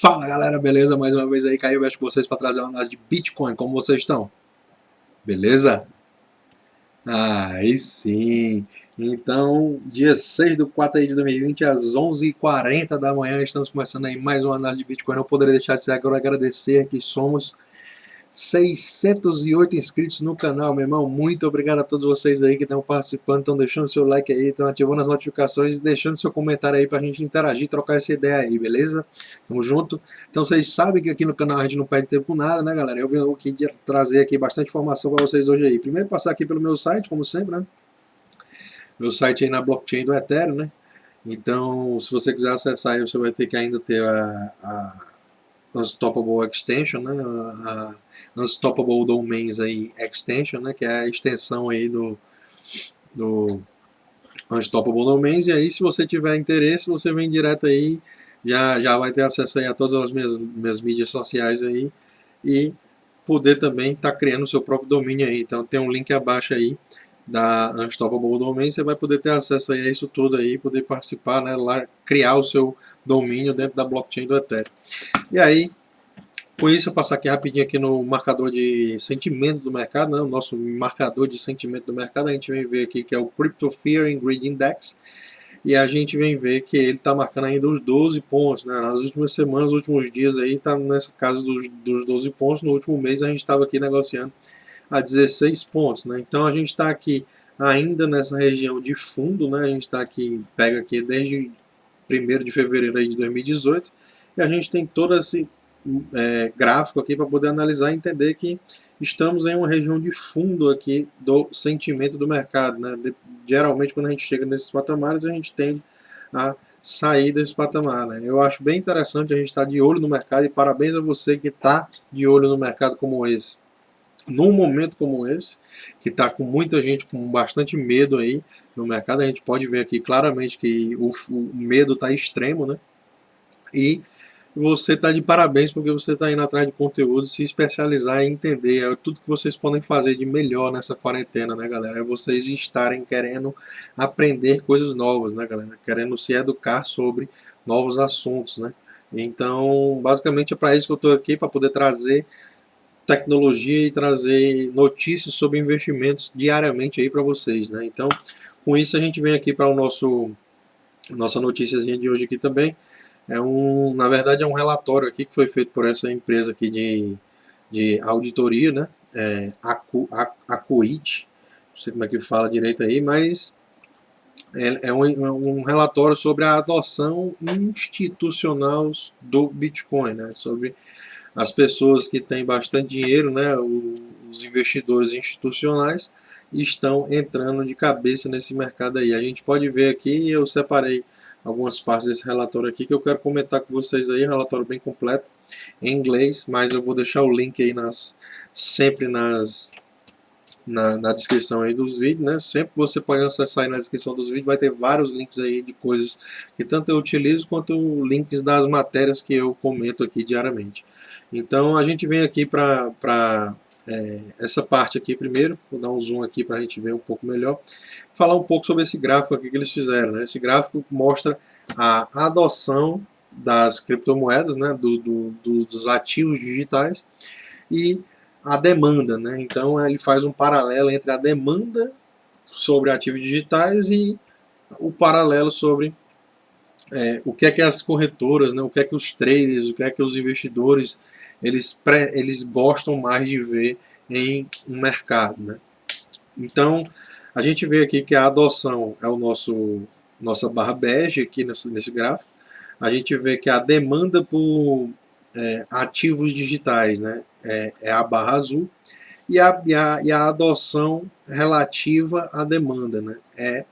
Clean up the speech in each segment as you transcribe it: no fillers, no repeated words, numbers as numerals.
Fala galera, beleza? Mais uma vez aí, Caio Veste com vocês para trazer uma análise de Bitcoin. Como vocês estão? Beleza? Aí sim! Então, dia 6 do 4 aí de 2020, às 11h40 da manhã, estamos começando aí mais uma análise de Bitcoin. Não poderia deixar de ser agora agradecer que somos 608 inscritos no canal, meu irmão. Muito obrigado a todos vocês aí que estão participando, estão deixando seu like aí, estão ativando as notificações e deixando seu comentário aí pra gente interagir, trocar essa ideia aí, beleza? Tamo junto. Então vocês sabem que aqui no canal a gente não perde tempo com nada, né, galera? Eu vim aqui trazer aqui bastante informação para vocês hoje aí. Primeiro passar aqui pelo meu site, como sempre, né? Meu site aí na blockchain do Ethereum, né? Então, se você quiser acessar aí, você vai ter que ainda ter a Unstoppable Extension, né? A Unstoppable Domains aí Extension, né? Que é a extensão aí do Unstoppable Domains. E aí, se você tiver interesse, você vem direto aí, já vai ter acesso aí a todas as minhas mídias sociais aí e poder também estar criando o seu próprio domínio aí. Então, tem um link abaixo aí da Unstoppable Domain, você vai poder ter acesso aí a isso tudo aí, poder participar, né, lá, criar o seu domínio dentro da blockchain do Ethereum. E aí, com isso, eu passar aqui rapidinho aqui no marcador de sentimento do mercado, né, o nosso marcador de sentimento do mercado, a gente vem ver aqui que é o Crypto Fear and Greed Index, e a gente vem ver que ele está marcando ainda os 12 pontos, né, nas últimas semanas, nos últimos dias aí, está nessa casa dos 12 pontos, no último mês a gente estava aqui negociando a 16 pontos, né? Então a gente está aqui ainda nessa região de fundo, né? A gente está aqui, pega aqui desde 1º de fevereiro aí de 2018 e a gente tem todo esse gráfico aqui para poder analisar e entender que estamos em uma região de fundo aqui do sentimento do mercado, né? Geralmente quando a gente chega nesses patamares a gente tende a sair desse patamar, né? Eu acho bem interessante a gente estar de olho no mercado e parabéns a você que está de olho no mercado como esse. Num momento como esse, que está com muita gente com bastante medo aí no mercado, a gente pode ver aqui claramente que o medo está extremo, né? E você está de parabéns porque você está indo atrás de conteúdo, se especializar e entender tudo que vocês podem fazer de melhor nessa quarentena, né, galera? É vocês estarem querendo aprender coisas novas, né, galera? Querendo se educar sobre novos assuntos, né? Então, basicamente é para isso que eu estou aqui, para poder trazer tecnologia e trazer notícias sobre investimentos diariamente aí para vocês, né? Então, com isso a gente vem aqui para o nossa noticiazinha de hoje aqui também. Na verdade é um relatório aqui que foi feito por essa empresa aqui de auditoria, né? Acuit, não sei como é que fala direito aí, mas um relatório sobre a adoção institucional do Bitcoin, né? Sobre as pessoas que têm bastante dinheiro, né, os investidores institucionais, estão entrando de cabeça nesse mercado aí. A gente pode ver aqui, eu separei algumas partes desse relatório aqui que eu quero comentar com vocês aí, um relatório bem completo em inglês, mas eu vou deixar o link aí sempre na descrição aí dos vídeos, né? Sempre você pode acessar aí na descrição dos vídeos, vai ter vários links aí de coisas que tanto eu utilizo quanto links das matérias que eu comento aqui diariamente. Então a gente vem aqui para essa parte aqui primeiro, vou dar um zoom aqui para a gente ver um pouco melhor, falar um pouco sobre esse gráfico aqui que eles fizeram, né? Esse gráfico mostra a adoção das criptomoedas, né? Dos ativos digitais e a demanda, né? Então ele faz um paralelo entre a demanda sobre ativos digitais e o paralelo sobre o que é que as corretoras, né? O que é que os traders, o que é que os investidores eles gostam mais de ver em um mercado, né? Então a gente vê aqui que a adoção é o nossa barra bege aqui nesse gráfico. A gente vê que a demanda por ativos digitais, né, é a barra azul, e a adoção relativa à demanda, né, é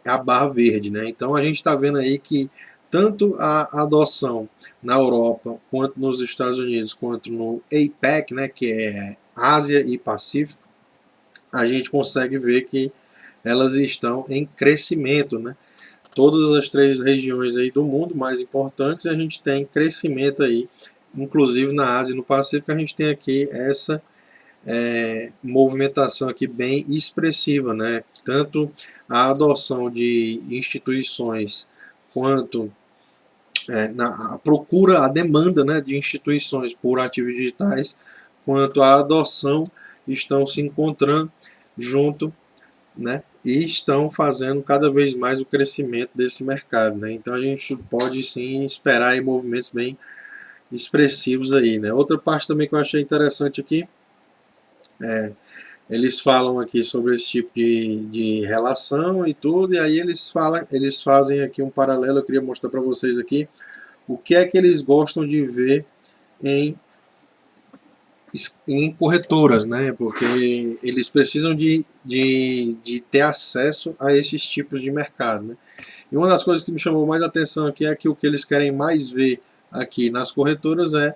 a barra verde. Né? Então a gente está vendo aí que tanto a adoção na Europa, quanto nos Estados Unidos, quanto no APEC, né, que é Ásia e Pacífico, a gente consegue ver que elas estão em crescimento, né? Todas as 3 regiões aí do mundo mais importantes, a gente tem crescimento aí, inclusive na Ásia e no Pacífico, a gente tem aqui essa movimentação aqui bem expressiva, né? Tanto a adoção de instituições quanto a procura, a demanda, né, de instituições por ativos digitais, quanto à adoção, estão se encontrando junto, né, e estão fazendo cada vez mais o crescimento desse mercado, né? Então a gente pode sim esperar aí movimentos bem expressivos aí, né? Outra parte também que eu achei interessante aqui, eles falam aqui sobre esse tipo de relação e tudo, e aí eles fazem aqui um paralelo. Eu queria mostrar para vocês aqui o que é que eles gostam de ver em, em corretoras, né? Porque eles precisam de ter acesso a esses tipos de mercado, né? E uma das coisas que me chamou mais atenção aqui é que o que eles querem mais ver aqui nas corretoras é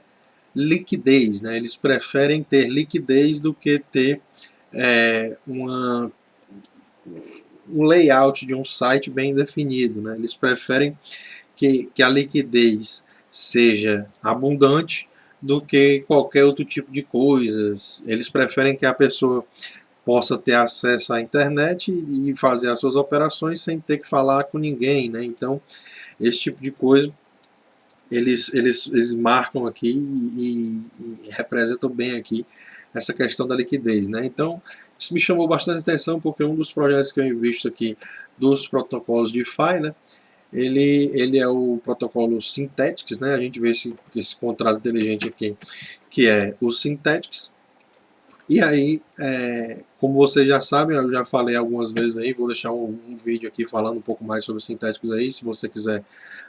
liquidez, né? Eles preferem ter liquidez do que ter um layout de um site bem definido, né? Eles preferem que a liquidez seja abundante do que qualquer outro tipo de coisas. Eles preferem que a pessoa possa ter acesso à internet e fazer as suas operações sem ter que falar com ninguém, né? Então, esse tipo de coisa eles marcam aqui e representam bem aqui essa questão da liquidez, né? Então, isso me chamou bastante atenção porque um dos projetos que eu invisto aqui dos protocolos de DeFi, né? Ele é o protocolo Synthetix, né? A gente vê esse contrato inteligente aqui, que é o Synthetix. E aí, como vocês já sabem, eu já falei algumas vezes aí, vou deixar um vídeo aqui falando um pouco mais sobre sintéticos aí, se você quiser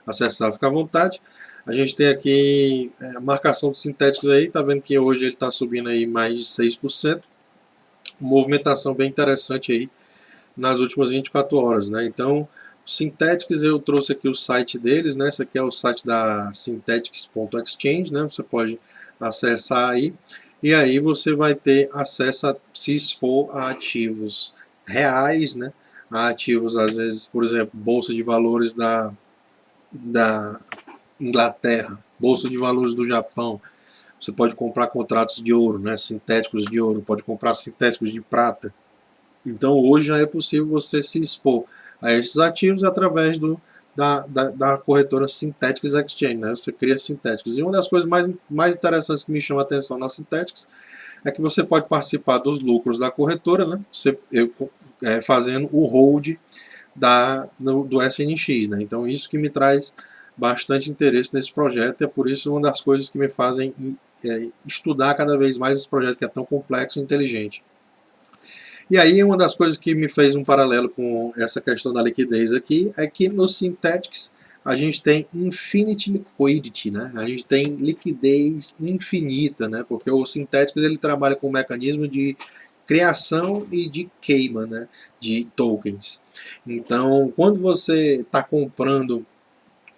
acessar, fica à vontade. A gente tem aqui a marcação de sintéticos aí, tá vendo que hoje ele está subindo aí mais de 6%, movimentação bem interessante aí nas últimas 24 horas, né? Então, Synthetix, eu trouxe aqui o site deles, né? Esse aqui é o site da synthetix.exchange, né? Você pode acessar aí. E aí você vai ter acesso a se expor a ativos reais, né? A ativos, às vezes, por exemplo, bolsa de valores da Inglaterra, bolsa de valores do Japão. Você pode comprar contratos de ouro, né? Sintéticos de ouro, pode comprar sintéticos de prata. Então hoje já é possível você se expor a esses ativos através da corretora Synthetix Exchange, né? Você cria Synthetix. E uma das coisas mais interessantes que me chama a atenção na Synthetix é que você pode participar dos lucros da corretora, né? Fazendo o hold do SNX, né? Então isso que me traz bastante interesse nesse projeto, é por isso uma das coisas que me fazem estudar cada vez mais esse projeto que é tão complexo e inteligente. E aí uma das coisas que me fez um paralelo com essa questão da liquidez aqui é que no Synthetix a gente tem infinite liquidity, né? A gente tem liquidez infinita, né? Porque o Synthetix ele trabalha com um mecanismo de criação e de queima, né? De tokens. Então, quando você está comprando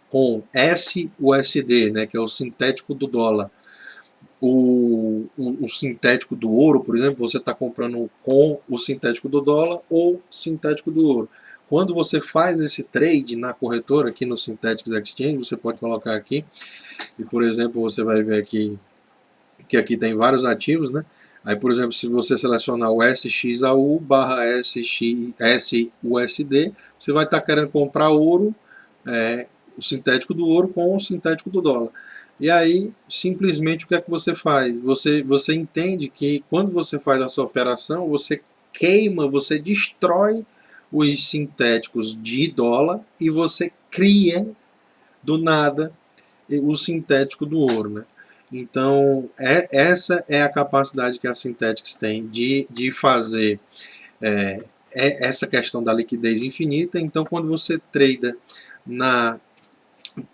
com SUSD, né? Que é o sintético do dólar, o sintético do ouro, por exemplo, você está comprando com o sintético do dólar ou sintético do ouro. Quando você faz esse trade na corretora, aqui no Synthetix Exchange, você pode colocar aqui, e por exemplo, você vai ver aqui, que aqui tem vários ativos, né? Aí, por exemplo, se você selecionar o SXAU barra SUSD, você vai estar querendo comprar ouro, o sintético do ouro com o sintético do dólar. E aí, simplesmente, o que é que você faz? Você entende que quando você faz essa operação, você queima, você destrói os sintéticos de dólar e você cria do nada o sintético do ouro, né? Então, essa é a capacidade que a Synthetix tem de fazer essa questão da liquidez infinita. Então, quando você trada na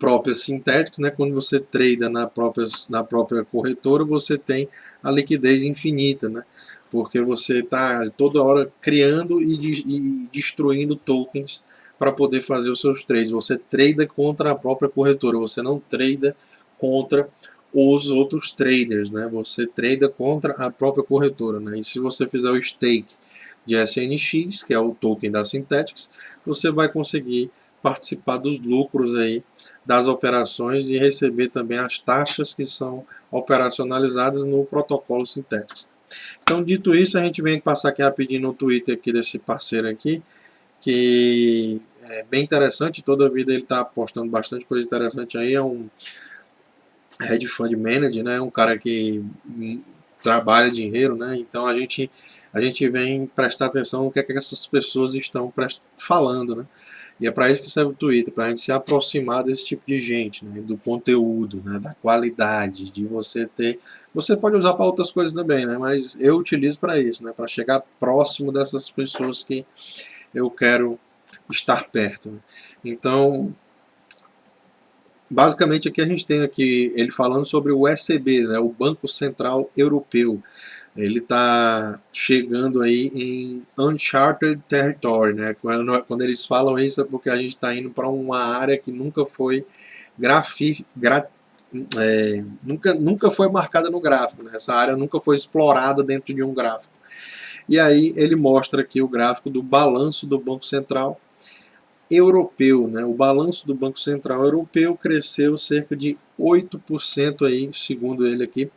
própria Synthetix, né, quando você trada na própria corretora, você tem a liquidez infinita, né, porque você está toda hora criando e destruindo tokens para poder fazer os seus trades. Você trada contra a própria corretora, você não trada contra os outros traders, né? Você trada contra a própria corretora, né? E se você fizer o stake de SNX, que é o token da Synthetix, você vai conseguir participar dos lucros aí das operações e receber também as taxas que são operacionalizadas no protocolo Synthetix. Então, dito isso, a gente vem passar aqui rapidinho no Twitter aqui desse parceiro aqui, que bem interessante, toda a vida ele está apostando bastante coisa interessante aí, é um hedge fund manager, né, um cara que trabalha dinheiro, né, então a gente vem prestar atenção no que é que essas pessoas estão falando, né, e é para isso que serve o Twitter, para a gente se aproximar desse tipo de gente, né, do conteúdo, né, da qualidade, de você ter, você pode usar para outras coisas também, né, mas eu utilizo para isso, né, para chegar próximo dessas pessoas que eu quero estar perto, né? Então, basicamente aqui a gente tem aqui ele falando sobre o ECB, né, o Banco Central Europeu. Ele está chegando aí em uncharted territory, né? Quando eles falam isso é porque a gente está indo para uma área que nunca foi nunca foi marcada no gráfico, né? Essa área nunca foi explorada dentro de um gráfico. E aí ele mostra aqui o gráfico do balanço do Banco Central Europeu, né? O balanço do Banco Central Europeu cresceu cerca de 8% aí, segundo ele aqui,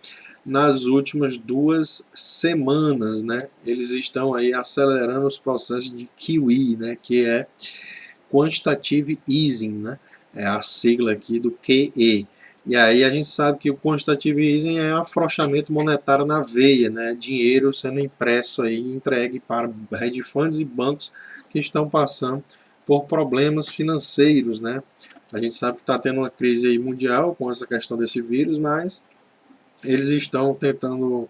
nas últimas 2 semanas, né? Eles estão aí acelerando os processos de QE, né? Que é Quantitative Easing, né? É a sigla aqui do QE. E aí a gente sabe que o Quantitative Easing é afrouxamento monetário na veia, né? Dinheiro sendo impresso aí, entregue para hedge funds e bancos que estão passando por problemas financeiros, né? A gente sabe que está tendo uma crise aí mundial com essa questão desse vírus, mas eles estão tentando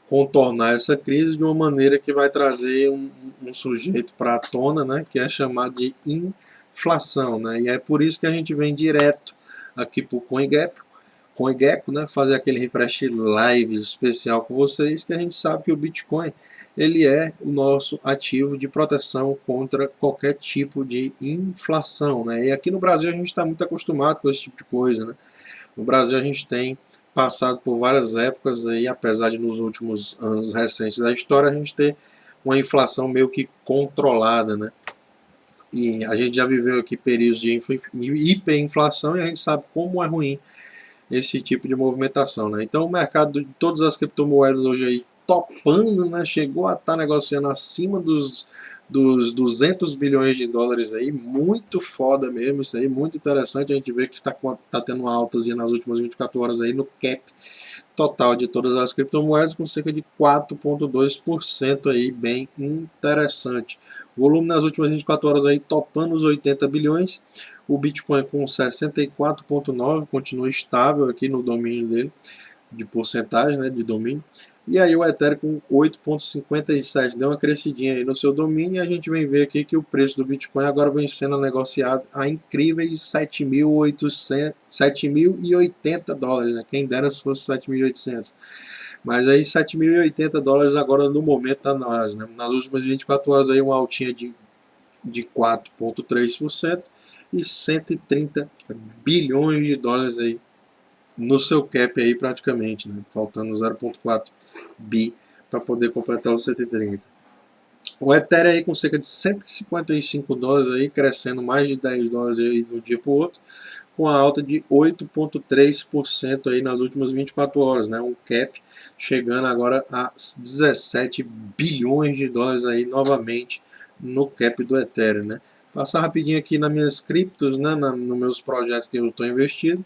contornar essa crise de uma maneira que vai trazer um sujeito para a tona, né? Que é chamado de inflação, né? E é por isso que a gente vem direto aqui para o CoinGecko, né, fazer aquele refresh live especial com vocês, que a gente sabe que o Bitcoin ele é o nosso ativo de proteção contra qualquer tipo de inflação, né? E aqui no Brasil a gente está muito acostumado com esse tipo de coisa, né? No Brasil a gente tem passado por várias épocas aí, apesar de nos últimos anos recentes da história a gente ter uma inflação meio que controlada, né? E a gente já viveu aqui períodos de hiperinflação e a gente sabe como é ruim esse tipo de movimentação, né? Então o mercado de todas as criptomoedas hoje aí topando, né? Chegou a estar negociando acima dos 200 bilhões de dólares aí, muito foda mesmo, isso aí, muito interessante, a gente vê que está tendo uma altazinha nas últimas 24 horas aí no cap total de todas as criptomoedas com cerca de 4,2% aí, bem interessante. O volume nas últimas 24 horas aí topando os 80 bilhões, o Bitcoin com 64,9, continua estável aqui no domínio dele, de porcentagem, né, de domínio. E aí o Ethereum com 8,57, deu uma crescidinha aí no seu domínio, e a gente vem ver aqui que o preço do Bitcoin agora vem sendo negociado a incríveis 7.080 dólares, né? Quem dera se fosse 7.800. Mas aí 7.080 dólares agora no momento da nós, né? Nas últimas 24 horas aí uma altinha de 4,3% e 130 bilhões de dólares aí no seu cap aí praticamente, né? Faltando 0,4 bi para poder completar os 130. O Ethereum aí com cerca de 155 dólares aí, crescendo mais de 10 dólares aí de um dia para o outro, com a alta de 8,3% aí nas últimas 24 horas, né? Um cap chegando agora a 17 bilhões de dólares aí novamente no cap do Ethereum, né? Passar rapidinho aqui nas minhas criptos, né? Nos meus projetos que eu estou investindo,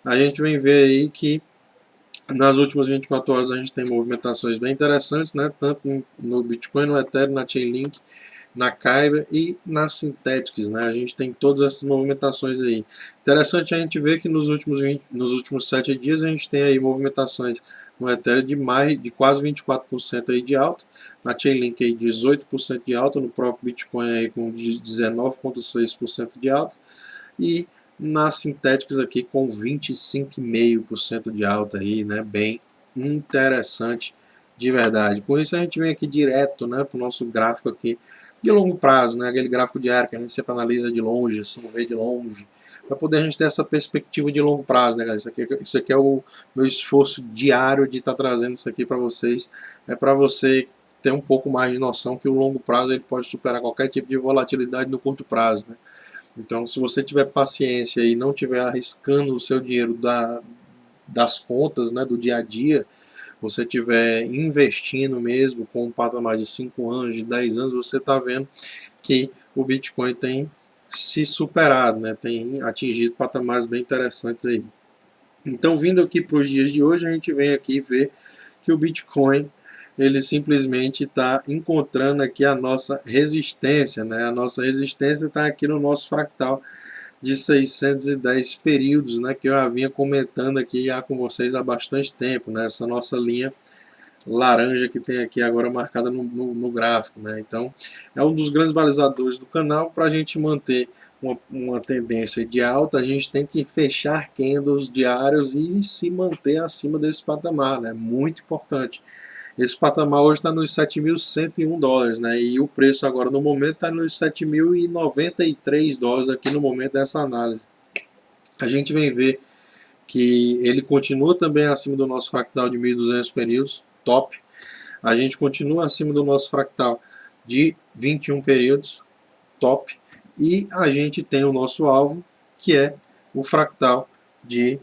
a gente vem ver aí que nas últimas 24 horas a gente tem movimentações bem interessantes, né? Tanto no Bitcoin, no Ethereum, na Chainlink, na Kyber e na Synthetix, né? A gente tem todas essas movimentações aí. Interessante a gente ver que nos últimos 7 dias a gente tem aí movimentações no Ethereum de quase 24% aí de alta, na Chainlink aí 18% de alta, no próprio Bitcoin aí com 19,6% de alta e na Synthetix aqui com 25,5% de alta aí, né? Bem interessante de verdade. Com isso a gente vem aqui direto, né, para o nosso gráfico aqui de longo prazo, né? Aquele gráfico diário que a gente sempre analisa de longe, assim, vê de longe, para poder a gente ter essa perspectiva de longo prazo, né, galera? Isso aqui é o meu esforço diário de estar trazendo isso aqui para vocês, é para você ter um pouco mais de noção que o longo prazo ele pode superar qualquer tipo de volatilidade no curto prazo, né? Então, se você tiver paciência e não tiver arriscando o seu dinheiro das contas, né, do dia a dia, você estiver investindo mesmo com um patamar de 5 anos, de 10 anos, você está vendo que o Bitcoin tem se superado, né? Tem atingido patamares bem interessantes aí. Então, vindo aqui para os dias de hoje, a gente vem aqui ver que o Bitcoin ele simplesmente está encontrando aqui a nossa resistência, né? A nossa resistência está aqui no nosso fractal de 610 períodos, né? Que eu já vinha comentando aqui já com vocês há bastante tempo, né? Essa nossa linha laranja que tem aqui agora marcada no gráfico, né? Então, é um dos grandes balizadores do canal. Para a gente manter uma tendência de alta, a gente tem que fechar candles diários e se manter acima desse patamar, né? Muito importante. Esse patamar hoje está nos 7.101 dólares, né? E o preço agora no momento está nos 7.093 dólares aqui no momento dessa análise. A gente vem ver que ele continua também acima do nosso fractal de 1.200 períodos, top. A gente continua acima do nosso fractal de 21 períodos, top. E a gente tem o nosso alvo, que é o fractal de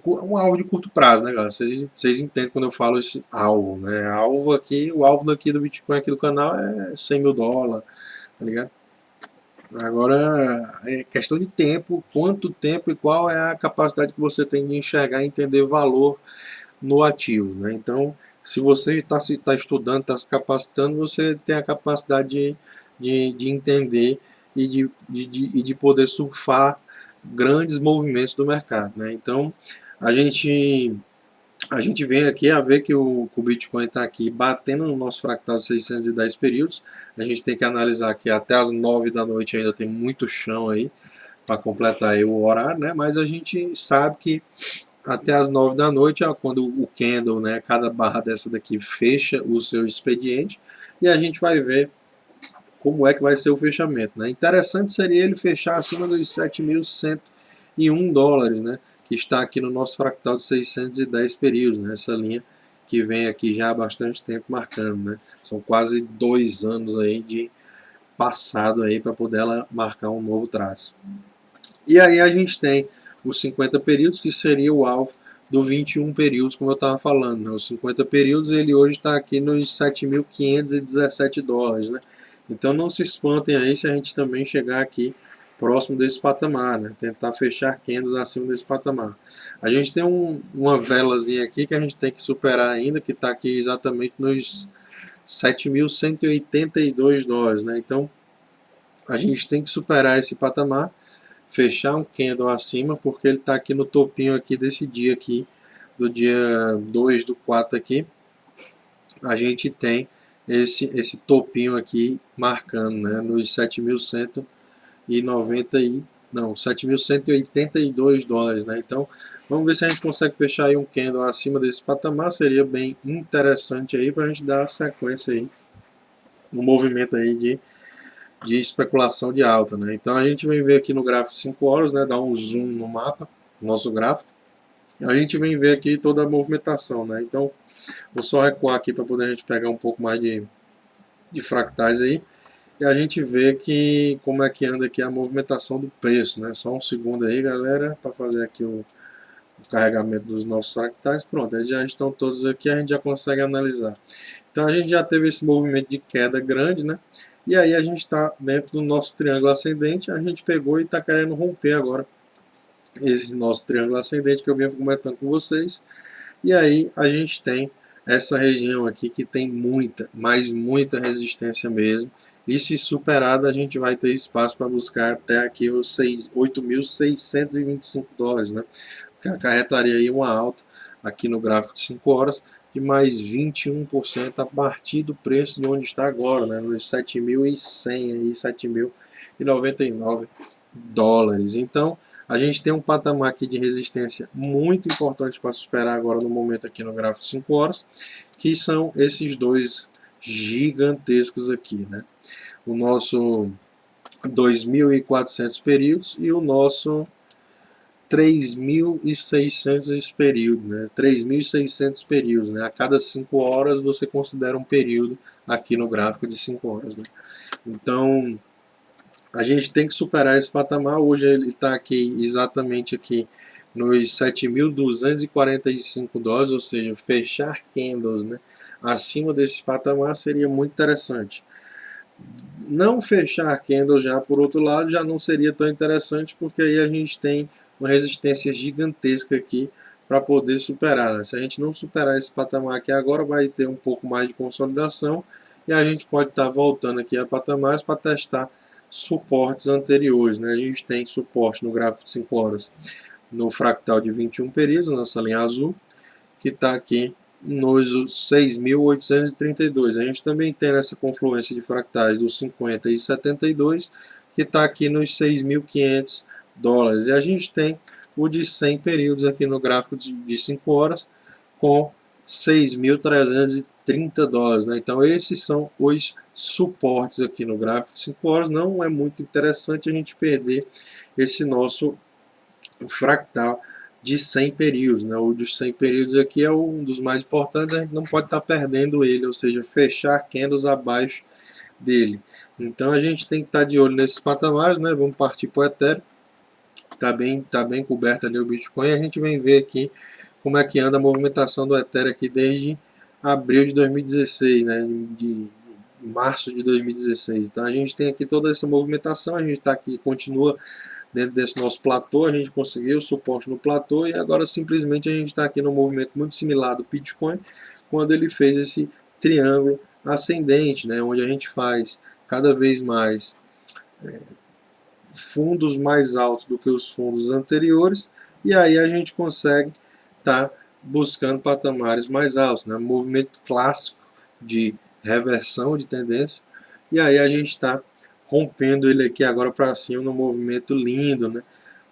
um alvo de curto prazo, né, galera? Vocês entendem quando eu falo esse alvo, né? Alvo aqui, o alvo daqui do Bitcoin aqui do canal é 100 mil dólares, tá ligado? Agora é questão de tempo, quanto tempo e qual é a capacidade que você tem de enxergar e entender valor no ativo, né? Então, se você está estudando, está se capacitando, você tem a capacidade de entender e de poder surfar grandes movimentos do mercado, né? Então, a gente a gente vem aqui a ver que o Bitcoin está aqui batendo no nosso fractal de 610 períodos. A gente tem que analisar que até as 9 da noite ainda tem muito chão aí para completar aí o horário, né? Mas a gente sabe que até as 9 da noite é quando o candle, né, cada barra dessa daqui fecha o seu expediente e a gente vai ver como é que vai ser o fechamento, né? Interessante seria ele fechar acima dos 7.101 dólares, né? Que está aqui no nosso fractal de 610 períodos, né? Essa linha que vem aqui já há bastante tempo marcando, né? São quase 2 anos aí de passado aí para poder ela marcar um novo traço. E aí a gente tem os 50 períodos, que seria o alvo do 21 períodos, como eu estava falando. Né? Os 50 períodos, ele hoje está aqui nos 7.517 dólares. Né? Então não se espantem aí se a gente também chegar aqui próximo desse patamar, né? Tentar fechar candles acima desse patamar. A gente tem uma velazinha aqui que a gente tem que superar ainda, que está aqui exatamente nos 7.182 dólares. Né? Então a gente tem que superar esse patamar, fechar um candle acima, porque ele está aqui no topinho aqui desse dia aqui, do dia 2 do 4 aqui, a gente tem esse topinho aqui marcando, né, nos 7.182 dólares, né? Então, vamos ver se a gente consegue fechar aí um candle acima desse patamar, seria bem interessante aí para a gente dar sequência aí no movimento aí de especulação de alta, né? Então a gente vem ver aqui no gráfico de 5 horas, né? Dá um zoom no mapa, nosso gráfico. A gente vem ver aqui toda a movimentação, né? Então vou só recuar aqui para poder a gente pegar um pouco mais de fractais aí. E a gente vê que como é que anda aqui a movimentação do preço, né? Só um segundo aí, galera, para fazer aqui o carregamento dos nossos fractais. Pronto, eles já estão todos aqui, a gente já consegue analisar. Então a gente já teve esse movimento de queda grande, né? E aí a gente está dentro do nosso triângulo ascendente, a gente pegou e está querendo romper agora esse nosso triângulo ascendente que eu venho comentando com vocês. E aí a gente tem essa região aqui que tem muita, mas muita resistência mesmo. E se superada, a gente vai ter espaço para buscar até aqui os 8.625 dólares, né? Que acarretaria aí uma alta aqui no gráfico de 5 horas de mais 21% a partir do preço de onde está agora, né? Nos 7.100 aí, 7.099 dólares. Então, a gente tem um patamar aqui de resistência muito importante para superar agora no momento aqui no gráfico de 5 horas, que são esses dois gigantescos aqui, né? O nosso 2.400 períodos e o nosso 3.600 períodos, né? 3.600 períodos, né? A cada 5 horas você considera um período aqui no gráfico de 5 horas, né? Então, a gente tem que superar esse patamar. Hoje ele está aqui exatamente aqui nos 7.245 dólares, ou seja, fechar candles, né, acima desse patamar seria muito interessante. Não fechar candle já por outro lado já não seria tão interessante, porque aí a gente tem uma resistência gigantesca aqui para poder superar, né? Se a gente não superar esse patamar aqui agora, vai ter um pouco mais de consolidação e a gente pode estar voltando aqui a patamares para testar suportes anteriores, né? A gente tem suporte no gráfico de 5 horas no fractal de 21 períodos, nossa linha azul, que está aqui nos 6.832. A gente também tem nessa confluência de fractais dos 50 e 72, que está aqui nos 6.500 dólares. E a gente tem o de 100 períodos aqui no gráfico de 5 horas, com 6.330 dólares. Né? Então esses são os suportes aqui no gráfico de 5 horas. Não é muito interessante a gente perder esse nosso fractal de 100 períodos, né? O de 100 períodos aqui é um dos mais importantes, a gente não pode estar perdendo ele, ou seja, fechar candles abaixo dele. Então a gente tem que estar de olho nesses patamares, né? Vamos partir para o Ethereum, tá bem coberto ali o Bitcoin, a gente vem ver aqui como é que anda a movimentação do Ethereum aqui desde abril de 2016, né? De março de 2016. Então a gente tem aqui toda essa movimentação, a gente está aqui, continua dentro desse nosso platô, a gente conseguiu suporte no platô e agora simplesmente a gente está aqui num movimento muito similar do Bitcoin, quando ele fez esse triângulo ascendente, né, onde a gente faz cada vez mais fundos mais altos do que os fundos anteriores, e aí a gente consegue estar buscando patamares mais altos, né, um movimento clássico de reversão de tendência, e aí a gente está rompendo ele aqui agora para cima num movimento lindo, né?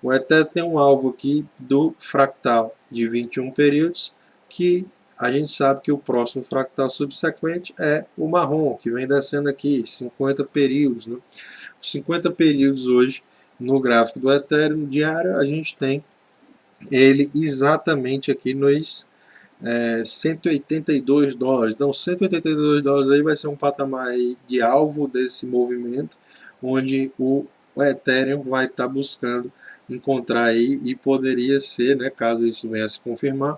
O Ethereum tem um alvo aqui do fractal de 21 períodos, que a gente sabe que o próximo fractal subsequente é o marrom, que vem descendo aqui, 50 períodos. Né? Os 50 períodos hoje, no gráfico do Ethereum diário, a gente tem ele exatamente aqui nos 182 dólares. Então, 182 dólares aí vai ser um patamar aí de alvo desse movimento, onde o Ethereum vai estar buscando encontrar aí, e poderia ser, né, caso isso venha a se confirmar,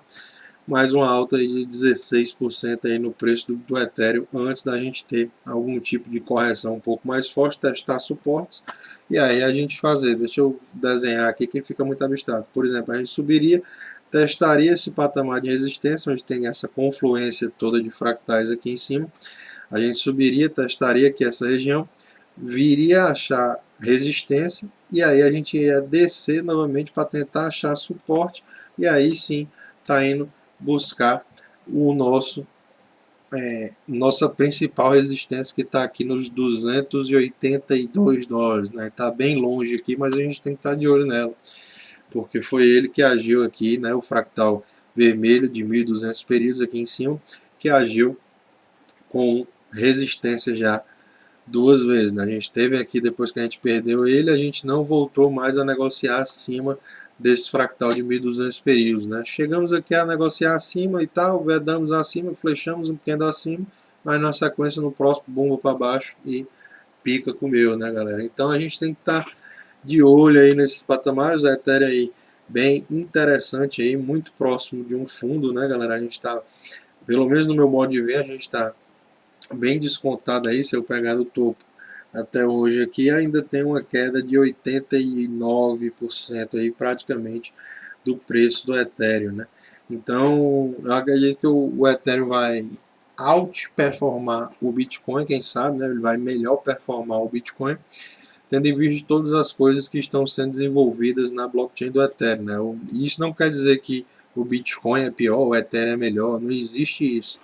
mais uma alta aí de 16% aí no preço do Ethereum, antes da gente ter algum tipo de correção um pouco mais forte, testar suportes, e aí a gente fazer. Deixa eu desenhar aqui que fica muito abstrato. Por exemplo, a gente subiria, testaria esse patamar de resistência, onde tem essa confluência toda de fractais aqui em cima, a gente subiria, testaria aqui essa região, viria a achar resistência, e aí a gente ia descer novamente para tentar achar suporte, e aí sim está indo buscar o nossa principal resistência, que está aqui nos 282 dólares, né? Está bem longe aqui, mas a gente tem que estar de olho nela, porque foi ele que agiu aqui, né? O fractal vermelho de 1.200 períodos aqui em cima, que agiu com resistência já duas vezes, né? A gente teve aqui, depois que a gente perdeu ele, a gente não voltou mais a negociar acima desse fractal de 1.200 períodos, né? Chegamos aqui a negociar acima e tal, vedamos acima, flechamos um candle acima, mas na sequência no próximo bumbo para baixo e pica comeu, né, galera? Então a gente tem que estar de olho aí nesses patamares. O Ethereum aí bem interessante aí, muito próximo de um fundo, né, galera? A gente está, pelo menos no meu modo de ver, a gente está bem descontado aí. Se eu pegar do topo até hoje aqui, ainda tem uma queda de 89% aí praticamente do preço do Ethereum, né? Então, eu acredito que o Ethereum vai outperformar o Bitcoin, quem sabe, né? Ele vai melhor performar o Bitcoin, tendo em vista todas as coisas que estão sendo desenvolvidas na blockchain do Ethereum, né? Isso não quer dizer que o Bitcoin é pior, o Ethereum é melhor, não existe isso.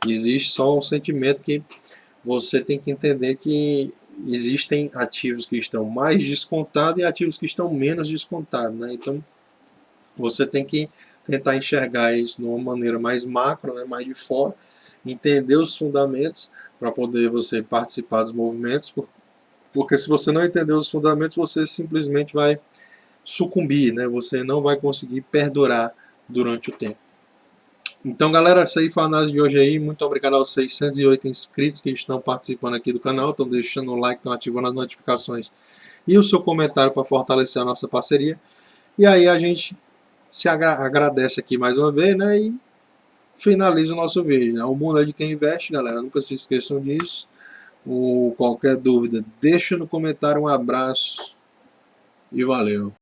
Existe só um sentimento que você tem que entender que existem ativos que estão mais descontados e ativos que estão menos descontados, né? Então, você tem que tentar enxergar isso de uma maneira mais macro, né, mais de fora, entender os fundamentos para poder você participar dos movimentos, porque se você não entender os fundamentos, você simplesmente vai sucumbir, né? Você não vai conseguir perdurar durante o tempo. Então, galera, essa aí foi a análise de hoje aí. Muito obrigado aos 608 inscritos que estão participando aqui do canal, estão deixando o like, estão ativando as notificações e o seu comentário para fortalecer a nossa parceria. E aí a gente se agradece aqui mais uma vez, né? E finaliza o nosso vídeo, né? O mundo é de quem investe, galera. Nunca se esqueçam disso. ou qualquer dúvida, deixa no comentário. Um abraço e valeu!